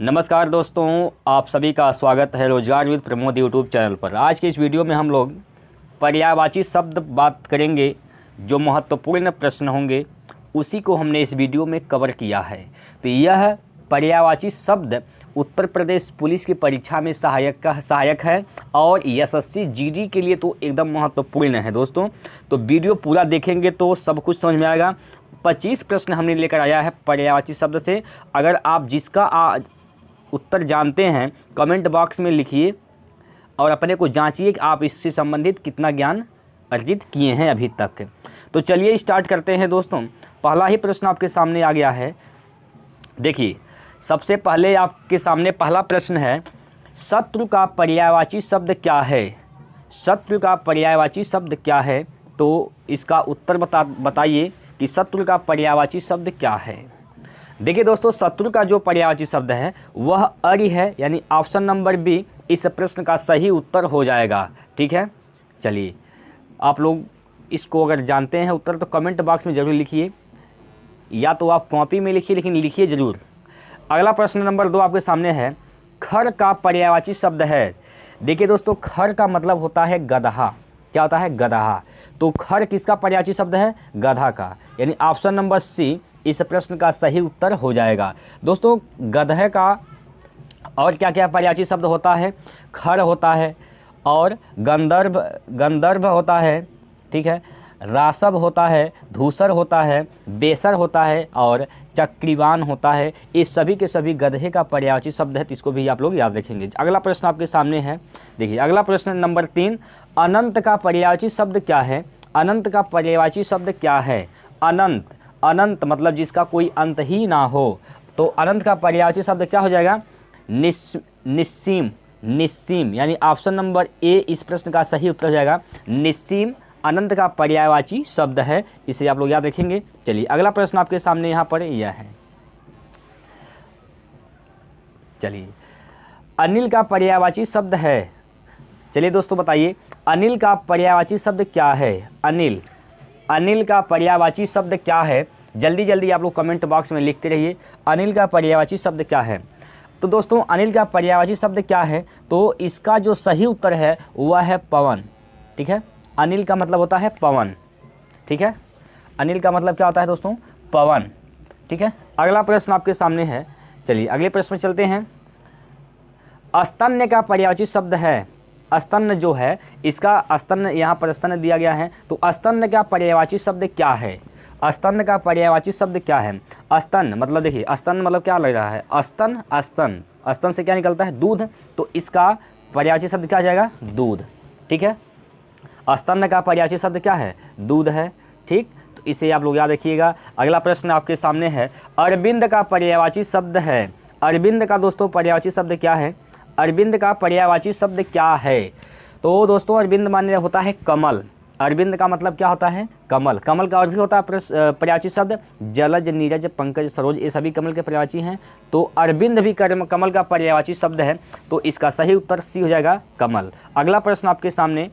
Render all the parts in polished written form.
नमस्कार दोस्तों, आप सभी का स्वागत है रोजगार विद प्रमोद यूट्यूब चैनल पर। आज के इस वीडियो में हम लोग पर्यायवाची शब्द बात करेंगे। जो महत्वपूर्ण प्रश्न होंगे उसी को हमने इस वीडियो में कवर किया है। तो यह पर्यायवाची शब्द उत्तर प्रदेश पुलिस की परीक्षा में सहायक है और एसएससी जीडी के लिए तो एकदम महत्वपूर्ण है दोस्तों। तो वीडियो पूरा देखेंगे तो सब कुछ समझ में आएगा। 25 प्रश्न हमने लेकर आया है पर्यायवाची शब्द से। अगर आप जिसका उत्तर जानते हैं कमेंट बॉक्स में लिखिए और अपने को जांचिए कि आप इससे संबंधित कितना ज्ञान अर्जित किए हैं अभी तक। तो चलिए स्टार्ट करते हैं दोस्तों। पहला ही प्रश्न आपके सामने आ गया है। देखिए, सबसे पहले आपके सामने पहला प्रश्न है, शत्रु का पर्यायवाची शब्द क्या है? शत्रु का पर्यायवाची शब्द क्या है? तो इसका उत्तर बताइए कि शत्रु का पर्यायवाची शब्द क्या है। देखिए दोस्तों, शत्रु का जो पर्यायवाची शब्द है वह अरि है, यानी ऑप्शन नंबर बी इस प्रश्न का सही उत्तर हो जाएगा। ठीक है, चलिए आप लोग इसको अगर जानते हैं उत्तर तो कमेंट बॉक्स में ज़रूर लिखिए, या तो आप कॉपी में लिखिए, लेकिन लिखिए ज़रूर। अगला प्रश्न नंबर 2 आपके सामने है, खर का पर्यायवाची शब्द है। देखिए दोस्तों, खर का मतलब होता है गदहा। क्या होता है? गदहा। तो खर किसका पर्यायवाची शब्द है? गधा का, यानी ऑप्शन नंबर सी इस प्रश्न का सही उत्तर हो जाएगा। दोस्तों, गधे का और क्या क्या पर्यायवाची शब्द होता है? खर होता है और गंधर्व होता है, ठीक है, रासव होता है, धूसर होता है, बेसर होता है और चक्रीवान होता है। ये सभी के सभी गधे का पर्यायवाची शब्द है, तो इसको भी आप लोग याद रखेंगे। अगला प्रश्न आपके सामने है। देखिए, अगला प्रश्न नंबर 3, अनंत का पर्यायवाची शब्द क्या है? अनंत का पर्यायवाची शब्द क्या है? अनंत, अनंत मतलब जिसका कोई अंत ही ना हो। तो अनंत का पर्यायवाची शब्द क्या हो जाएगा? निस्सीम, निस्सीम, यानी ऑप्शन नंबर ए इस प्रश्न का सही उत्तर हो जाएगा। निस्सीम अनंत का पर्यायवाची शब्द है, इसे आप लोग याद रखेंगे। चलिए अगला प्रश्न आपके सामने यहाँ पर यह है। चलिए, अनिल का पर्यायवाची शब्द है। चलिए दोस्तों बताइए, अनिल का पर्यायवाची शब्द क्या है? अनिल, अनिल का पर्यायवाची शब्द क्या है? जल्दी जल्दी आप लोग कमेंट बॉक्स में लिखते रहिए, अनिल का पर्यायवाची शब्द क्या है। तो दोस्तों, अनिल का पर्यायवाची शब्द क्या है? तो इसका जो सही उत्तर है वह है पवन। ठीक है, अनिल का मतलब होता है पवन। ठीक है, अनिल का मतलब क्या होता है दोस्तों? पवन। ठीक है, अगला प्रश्न आपके सामने है। चलिए अगले प्रश्न में चलते हैं। स्तन्य का पर्यायवाची शब्द है। स्तन्य जो है, इसका स्तन्य यहाँ पर स्तन्य दिया गया है, तो स्तन्य का पर्यायवाची शब्द क्या है? स्तन्य का पर्यायवाची शब्द क्या है? स्तन मतलब, देखिए स्तन मतलब क्या लग रहा है? स्तन, स्तन, स्तन से क्या निकलता है? दूध। तो इसका पर्यायवाची शब्द क्या आ जाएगा? दूध। ठीक है, स्तन्य का पर्यायवाची शब्द क्या है? दूध है। ठीक, तो इसे आप लोग याद रखिएगा। अगला प्रश्न आपके सामने है, अरविंद का पर्यायवाची शब्द है। अरविंद का दोस्तों पर्यायवाची शब्द क्या है? अरविंद का पर्यायवाची शब्द क्या है? तो दोस्तों, अरविंद माने होता है कमल। अरविंद का मतलब क्या होता है? कमल। कमल का और भी होता है पर्यायवाची शब्द, जलज, नीरज, पंकज, सरोज, ये सभी कमल के पर्यायवाची हैं। तो अरविंद भी कमल का पर्यायवाची शब्द है, तो इसका सही उत्तर सी हो जाएगा, कमल। अगला प्रश्न आपके सामने,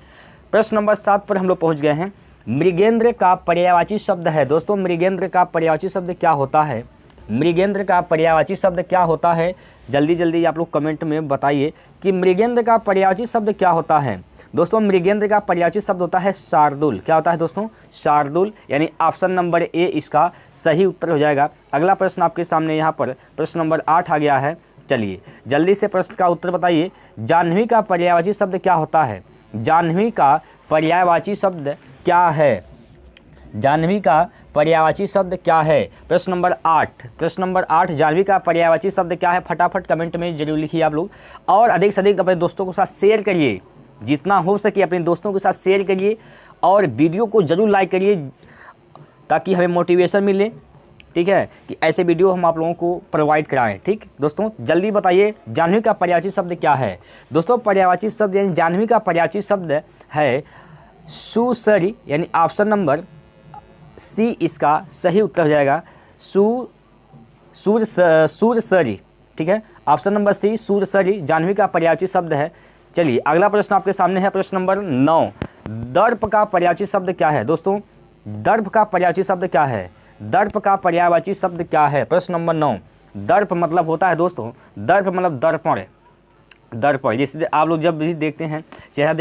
प्रश्न नंबर 7 पर हम लोग पहुँच गए हैं। मृगेंद्र का पर्यायवाची शब्द है। दोस्तों, मृगेंद्र का पर्यायवाची शब्द क्या होता है? मृगेंद्र का पर्यायवाची शब्द क्या होता है? जल्दी जल्दी आप लोग कमेंट में बताइए कि मृगेंद्र का पर्यायवाची शब्द क्या होता है। दोस्तों, मृगेंद्र का पर्यायवाची शब्द होता है शार्दुल। क्या होता है दोस्तों? शार्दुल, यानी ऑप्शन नंबर ए इसका सही उत्तर हो जाएगा। अगला प्रश्न आपके सामने यहाँ पर प्रश्न नंबर 8 आ गया है। चलिए जल्दी से प्रश्न का उत्तर बताइए। जाह्नवी का पर्यायवाची शब्द क्या होता है? जाह्नवी का पर्यायवाची शब्द क्या है? जाह्नवी का पर्यायवाची शब्द क्या है? प्रश्न नंबर 8, प्रश्न नंबर 8, जाह्नवी का पर्यायवाची शब्द क्या है? फटाफट कमेंट में जरूर लिखिए आप लोग, और अधिक से अधिक अपने दोस्तों के साथ शेयर करिए। जितना हो सके अपने दोस्तों के साथ शेयर करिए और वीडियो को जरूर लाइक करिए, ताकि हमें मोटिवेशन मिले। ठीक है, कि ऐसे वीडियो हम आप लोगों को प्रोवाइड कराएं। ठीक दोस्तों, जल्दी बताइए जाह्नवी का पर्यायवाची शब्द क्या है? दोस्तों, पर्यायवाची शब्द यानी जाह्नवी का पर्यायवाची शब्द है सुसरी, यानी ऑप्शन नंबर सी इसका सही उत्तर हो जाएगा, सुरसरी। ठीक है, ऑप्शन नंबर सी सुरसरी जाह्नवी का पर्यायवाची शब्द है। चलिए अगला प्रश्न आपके सामने है, प्रश्न नंबर 9, दर्प का पर्यायवाची शब्द क्या है? दोस्तों, दर्प का पर्यायवाची शब्द क्या है? दर्प का पर्यायवाची शब्द क्या है? प्रश्न नंबर 9, दर्प मतलब होता है दोस्तों, दर्प मतलब दर्पण, दर्पण। जैसे आप लोग जब भी देखते हैं, चेहरा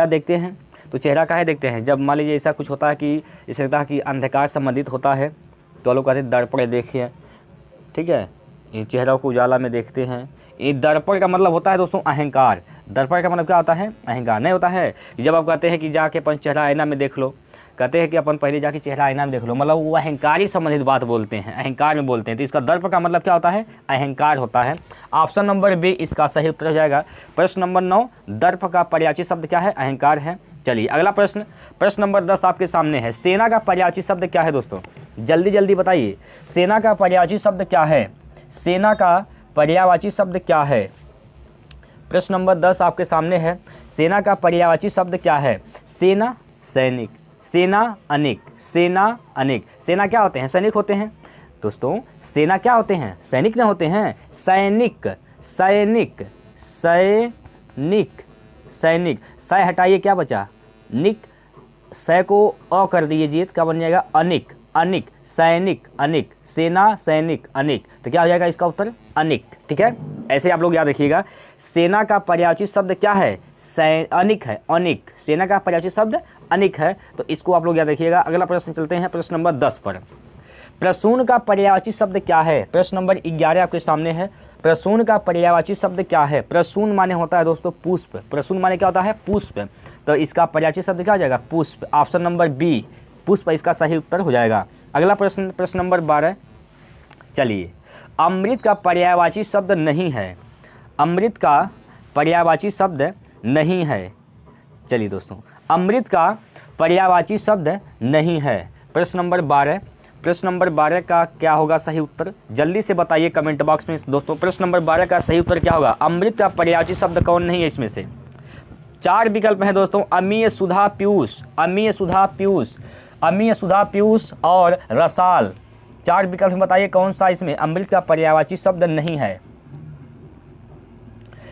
देखते हैं तो चेहरा काहे देखते हैं, जब मान लीजिए ऐसा कुछ होता है कि जैसे लगता है कि अंधकार संबंधित होता है तो लोग कहते हैं दर्पण देखिए, ठीक है, ये चेहरा को उजाला में देखते हैं। ये दर्पण का मतलब होता है दोस्तों अहंकार। दर्पण का मतलब क्या होता है, अहंकार। नहीं होता है कि जब आप कहते हैं कि जाके अपन चेहरा आईना में देख लो, कहते हैं कि अपन पहले जाके चेहरा आईना में देख लो, मतलब वो अहंकारी संबंधित बात बोलते हैं, अहंकार में बोलते हैं। तो इसका दर्प का मतलब क्या होता है, अहंकार होता है। ऑप्शन नंबर बी इसका सही उत्तर हो जाएगा। प्रश्न नंबर 9, दर्प का पर्यायवाची शब्द क्या है, अहंकार है। चलिए अगला प्रश्न, प्रश्न नंबर 10 आपके सामने है। सेना का पर्यायवाची शब्द क्या है दोस्तों, जल्दी जल्दी बताइए। सेना का पर्यायवाची शब्द क्या है, सेना का पर्यायवाची शब्द क्या है। प्रश्न नंबर 10 आपके सामने है। सेना का पर्यायवाची शब्द क्या है, सेना सैनिक, सेना अनेक, सेना अनेक। सेना क्या होते हैं, सैनिक होते हैं दोस्तों। सेना क्या होते हैं, सैनिक ना होते हैं, सैनिक, सैनिक, सैनिक, सैनिक। सै हटाइए क्या बचा, निक, सै को अ कर दीजिए, क्या बन जाएगा, अनिक, अनिक, सैनिक, अनिक, सेना सैनिक अनिक। तो क्या हो जाएगा इसका उत्तर, अनिक। ठीक है, ऐसे आप लोग याद रखिएगा। सेना का पर्यायवाची शब्द क्या है, अनिक है, अनिक। सेना का पर्यायवाची शब्द अनिक है, तो इसको आप लोग याद रखिएगा। अगला प्रश्न चलते हैं प्रश्न नंबर 10 पर। प्रसून का पर्यायवाची शब्द क्या है, प्रश्न नंबर 11 आपके सामने है। प्रसून का पर्यायवाची शब्द क्या है। प्रसून माने होता है दोस्तों पुष्प, प्रसून माने क्या होता है, पुष्प। तो इसका पर्यायवाची शब्द क्या हो जाएगा, पुष्प। ऑप्शन नंबर बी पुष्प इसका सही उत्तर हो जाएगा। अगला प्रश्न, प्रश्न नंबर 12। चलिए, अमृत का पर्यायवाची शब्द नहीं है, अमृत का पर्यायवाची शब्द नहीं है। चलिए दोस्तों, अमृत का पर्यायवाची शब्द नहीं है। प्रश्न नंबर 12, प्रश्न नंबर 12 का क्या होगा सही उत्तर, जल्दी से बताइए कमेंट बॉक्स में दोस्तों। प्रश्न नंबर 12 का सही उत्तर क्या होगा, अमृत का पर्यायवाची शब्द कौन नहीं है इसमें से। 4 विकल्प हैं दोस्तों, अमीय, सुधा, पीयूष, अमीय, सुधा, पीयूष, अमीय, सुधा, पीयूष और रसाल। 4 विकल्प में बताइए कौन सा इसमें अमृत का पर्यायवाची शब्द नहीं है।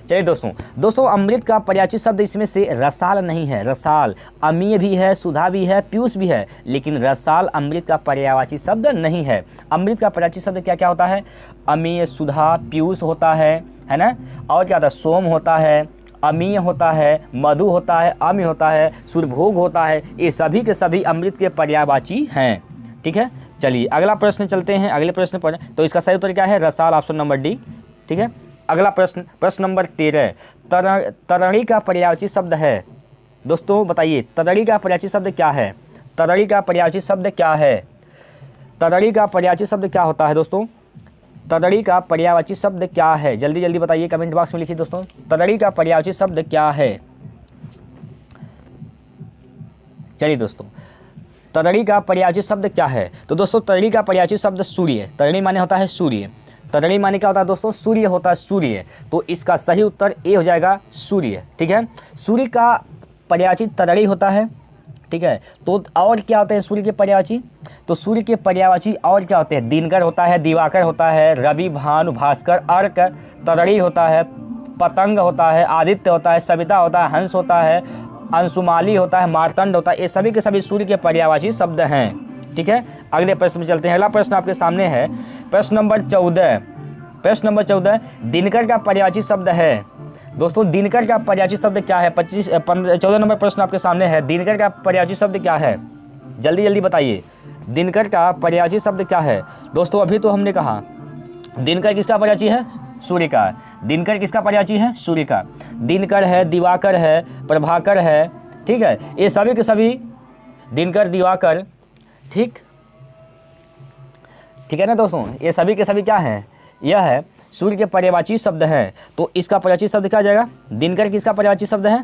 चलिए दोस्तों अमृत का पर्यायवाची शब्द इसमें से रसाल नहीं है। रसाल, अमीय भी है, सुधा भी है, पीयूष भी है, लेकिन रसाल अमृत का पर्यायवाची शब्द नहीं है। अमृत का पर्यायवाची शब्द क्या क्या होता है, अमीय, सुधा, पीयूष होता है ना, और क्या होता है, सोम होता है, अमीय होता है, मधु होता है, अम्य होता है, सुरभोग होता है। ये सभी के सभी अमृत के पर्यायवाची हैं। ठीक है, चलिए अगला प्रश्न चलते हैं, अगले प्रश्न पर। तो इसका सही उत्तर क्या है, रसाल, ऑप्शन नंबर डी। ठीक है, अगला प्रश्न, प्रश्न नंबर 13। तरणी का पर्यायवाची शब्द है दोस्तों, बताइए तरणी का पर्यायवाची शब्द क्या है। तरणी का पर्यायवाची शब्द क्या है, तरणी का पर्यायवाची शब्द क्या होता है दोस्तों, तरणी का पर्यायवाची शब्द क्या है, जल्दी जल्दी बताइए कमेंट बॉक्स में लिखिए दोस्तों, तरणी का पर्यायवाची शब्द क्या है। चलिए दोस्तों, तरणी का पर्यायवाची शब्द क्या है। तो दोस्तों तरणी का पर्यायवाची शब्द सूर्य, तरणी माने होता है सूर्य, तरणी माने क्या होता है दोस्तों, सूर्य होता है, सूर्य। तो इसका सही उत्तर ए हो जाएगा, सूर्य। ठीक है, सूर्य का पर्यायवाची तरणी होता है। ठीक है, तो और क्या होते हैं सूर्य के पर्यायवाची, तो सूर्य के पर्यायवाची और क्या होते हैं, दिनकर होता है, दिवाकर होता है, रवि, भानु, भास्कर, अर्क, तरणी होता है, पतंग होता है, आदित्य होता है, सविता होता है, हंस होता है, अंशुमाली होता है, मार्तंड होता है। ये सभी के सभी सूर्य के पर्यायवाची शब्द हैं। ठीक है, अगले प्रश्न में चलते हैं। अगला प्रश्न आपके सामने है प्रश्न नंबर 14। प्रश्न नंबर 14, दिनकर का पर्यायवाची शब्द है दोस्तों, दिनकर का पर्यायवाची शब्द क्या है। 14 नंबर प्रश्न आपके सामने है, दिनकर का पर्यायवाची शब्द क्या है, जल्दी जल्दी बताइए, दिनकर का पर्यायवाची शब्द क्या है। दोस्तों अभी तो हमने कहा दिनकर किसका पर्यायवाची है, सूर्य का। दिनकर किसका पर्यायवाची है, सूर्य का। दिनकर है, दिवाकर है, प्रभाकर है। ठीक है, ये सभी के सभी दिनकर, दिवाकर, ठीक है ना दोस्तों, ये सभी के सभी क्या हैं, यह है सूर्य के पर्यायवाची शब्द हैं। तो इसका पर्यायवाची शब्द क्या जाएगा, दिनकर किसका पर्यायवाची शब्द है,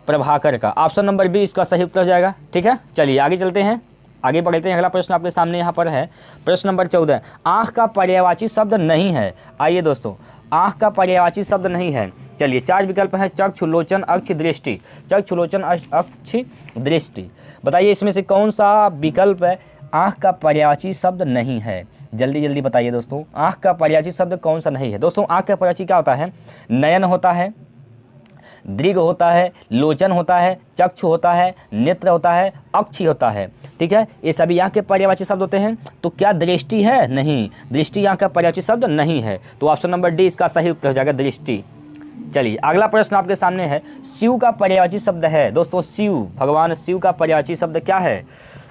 प्रभाकर का। ऑप्शन नंबर बी इसका सही उत्तर हो जाएगा। ठीक है, चलिए आगे चलते हैं, आगे बढ़ते हैं। अगला प्रश्न आपके सामने यहाँ पर है प्रश्न नंबर 14, आँख का पर्यायवाची शब्द नहीं है। आइए दोस्तों, आँख का पर्यायवाची शब्द नहीं है। चलिए 4 विकल्प है, चक्षु, लोचन, अक्ष, दृष्टि। चक्षु, लोचन, अक्ष, दृष्टि। बताइए इसमें से कौन सा विकल्प है आँख का पर्यायवाची शब्द नहीं है, जल्दी जल्दी बताइए दोस्तों, आँख का पर्यायवाची शब्द कौन सा नहीं है। दोस्तों आँख का पर्यायवाची क्या होता है, नयन होता है, दृग होता है, लोचन होता है, चक्षु होता है, नेत्र होता है, अक्षि होता है। ठीक है, ये सभी आँख के पर्यायवाची शब्द होते हैं। तो क्या दृष्टि है? नहीं, दृष्टि आँख का पर्यायवाची शब्द नहीं है। तो ऑप्शन नंबर डी इसका सही उत्तर हो जाएगा, दृष्टि। चलिए अगला प्रश्न आपके सामने है, शिव का पर्यायवाची शब्द है। दोस्तों शिव, भगवान शिव का पर्यायवाची शब्द क्या है?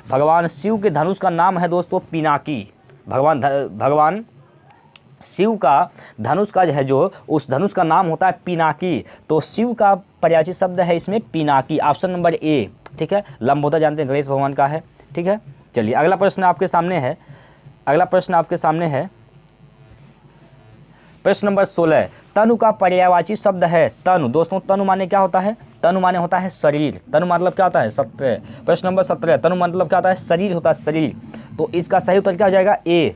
भगवान शिव के धनुष का नाम है दोस्तों पिनाकी। भगवान शिव का धनुष का है जो, उस धनुष का नाम होता है पिनाकी। तो शिव का पर्यायवाची शब्द है इसमें पिनाकी, ऑप्शन नंबर ए। ठीक है, लंबोदर जानते हैं गणेश भगवान का है। ठीक है, चलिए अगला प्रश्न आपके सामने है, अगला प्रश्न आपके सामने है प्रश्न नंबर 16, तनु का पर्यायवाची शब्द है। तनु, दोस्तों तनु माने क्या होता है? तनु माने होता है शरीर। तनु मतलब क्या होता है? 17। प्रश्न नंबर 17, तनु मतलब क्या होता है? शरीर होता है, शरीर। तो इसका सही उत्तर क्या हो जाएगा? ए।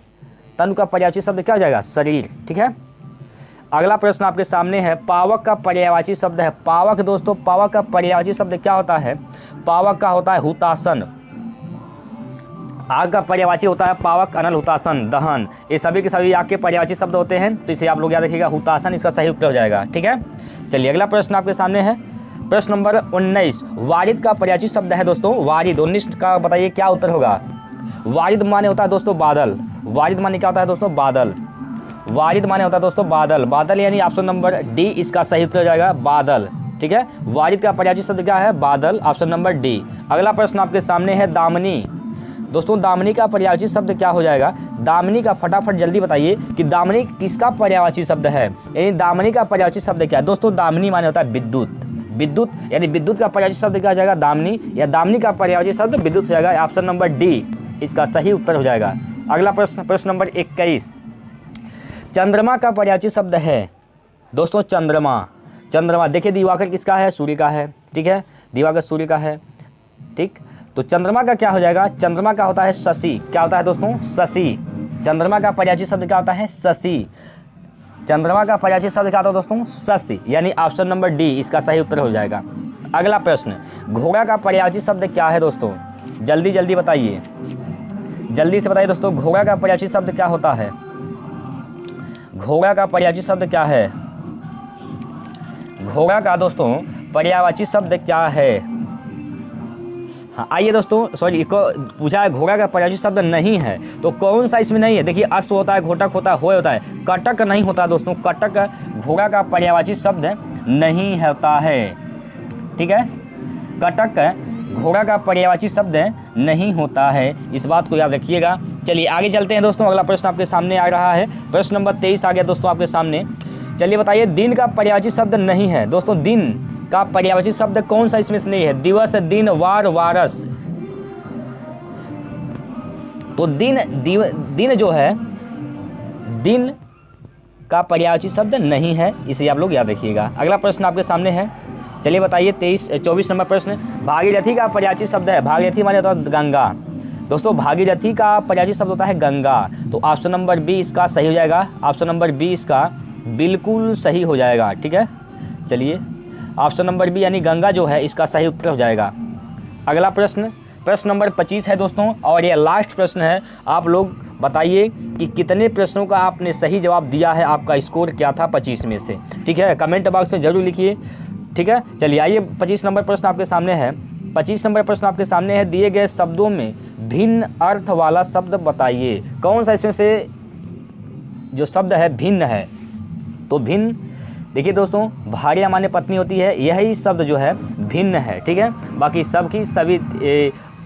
तनु का पर्यायवाची शब्द क्या हो जाएगा? शरीर। ठीक है, अगला प्रश्न आपके सामने है, पावक का पर्यायवाची शब्द है। पावक, दोस्तों पावक का पर्यायवाची शब्द क्या होता है? पावक का होता है हुतासन। आग का पर्यायवाची होता है पावक, अनल, हुतासन, दहन। ये सभी के सभी आग के पर्यायवाची शब्द होते हैं। तो इसे आप लोग याद रखिएगा, हुतासन इसका सही उत्तर हो जाएगा। ठीक है, चलिए अगला प्रश्न आपके सामने है, प्रश्न नंबर 19, वारिद का पर्यायवाची शब्द है दोस्तों। वारिद, 19 का बताइए क्या उत्तर होगा? वारिद माने होता है दोस्तों बादल। वारिद माने क्या होता है दोस्तों? बादल। वारिद माने होता है दोस्तों बादल। बादल यानी ऑप्शन नंबर डी इसका सही उत्तर हो जाएगा, बादल। ठीक है, वारिद का पर्यायवाची शब्द क्या है? बादल, ऑप्शन नंबर डी। अगला प्रश्न आपके सामने है, दामिनी। दोस्तों दामिनी का पर्यायवाची शब्द क्या हो जाएगा? दामिनी का फटाफट जल्दी बताइए कि दामिनी किसका पर्यायवाची शब्द है? यानी दामिनी का पर्यायवाची शब्द क्या है? दोस्तों दामिनी माने होता है विद्युत। विद्युत यानी विद्युत का पर्यायवाची शब्द क्या हो जाएगा? दामिनी, या दामिनी का पर्यायवाची शब्द विद्युत हो जाएगा, ऑप्शन नंबर डी इसका सही उत्तर हो जाएगा। अगला प्रश्न, प्रश्न नंबर 21, चंद्रमा का पर्यायवाची शब्द है। दोस्तों चंद्रमा, चंद्रमा देखिए दिवाकर किसका है? सूर्य का है। ठीक है, दिवाकर सूर्य का है। ठीक, तो चंद्रमा का क्या हो जाएगा? चंद्रमा का होता है शशि। क्या होता है दोस्तों? शशि। चंद्रमा का पर्यायवाची शब्द क्या होता है? शशि। चंद्रमा का पर्यायवाची शब्द क्या होता है दोस्तों? शशि, यानी ऑप्शन नंबर डी इसका सही उत्तर हो जाएगा। अगला प्रश्न, घोड़ा का पर्यायवाची शब्द क्या है दोस्तों? जल्दी जल्दी बताइए, जल्दी से बताइए दोस्तों, घोड़ा का पर्यायवाची शब्द क्या होता है? घोड़ा का पर्यायवाची शब्द क्या है? घोड़ा का दोस्तों पर्यायवाची शब्द क्या है? हाँ आइए दोस्तों, सॉरी को पूछा है घोड़ा का पर्यायवाची शब्द नहीं है, तो कौन सा इसमें नहीं है? देखिए अश्व होता है, घोटक होता है, होय होता है, कटक नहीं होता दोस्तों। कटक घोड़ा का पर्यायवाची शब्द नहीं होता है। ठीक है, कटक घोड़ा का पर्यायवाची शब्द नहीं होता है, इस बात को याद रखिएगा। चलिए आगे चलते हैं दोस्तों, अगला प्रश्न आपके सामने आ रहा है, प्रश्न नंबर 23 आ गया दोस्तों आपके सामने। चलिए बताइए, दिन का पर्यायवाची शब्द नहीं है। दोस्तों दिन का पर्यायवाची शब्द कौन सा इसमें से नहीं है? दिवस, दिन, वार, वारस। तो दिन जो है, दिन का पर्यायवाची शब्द नहीं है, इसे आप लोग याद रखिएगा। अगला प्रश्न आपके सामने है, चलिए बताइए 24 नंबर प्रश्न, भागीरथी का पर्यायवाची शब्द है। भागीरथी माने होता है गंगा। दोस्तों भागीरथी का पर्यायवाची शब्द होता है गंगा, तो ऑप्शन नंबर बी इसका सही हो जाएगा। ऑप्शन नंबर बी इसका बिल्कुल सही हो जाएगा। ठीक है, चलिए ऑप्शन नंबर बी यानी गंगा जो है इसका सही उत्तर हो जाएगा। अगला प्रश्न, प्रश्न नंबर 25 है दोस्तों, और ये लास्ट प्रश्न है। आप लोग बताइए कि कितने प्रश्नों का आपने सही जवाब दिया है, आपका स्कोर क्या था 25 में से। ठीक है, कमेंट बॉक्स में जरूर लिखिए। ठीक है, चलिए आइए 25 नंबर प्रश्न आपके सामने है। 25 नंबर प्रश्न आपके सामने है, दिए गए शब्दों में भिन्न अर्थ वाला शब्द बताइए। कौन सा इसमें से जो शब्द है भिन्न है? तो भिन्न, देखिए दोस्तों भार्या माने पत्नी होती है, यही शब्द जो है भिन्न है। ठीक है, बाकी सबकी सभी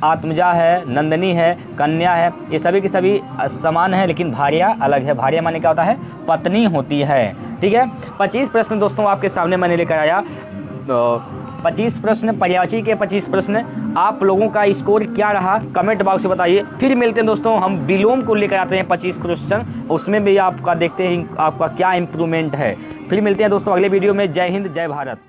आत्मजा है, नंदनी है, कन्या है, ये सभी की सभी समान है, लेकिन भार्या अलग है। भार्या माने क्या होता है? पत्नी होती है। ठीक है, 25 प्रश्न दोस्तों आपके सामने मैंने लेकर आया। 25 प्रश्न, पर्यायवाची के 25 प्रश्न। आप लोगों का स्कोर क्या रहा कमेंट बॉक्स में बताइए। फिर मिलते हैं दोस्तों, हम विलोम को लेकर आते हैं 25 क्वेश्चन, उसमें भी आपका देखते हैं आपका क्या इम्प्रूवमेंट है। फिर मिलते हैं दोस्तों अगले वीडियो में। जय हिंद, जय भारत।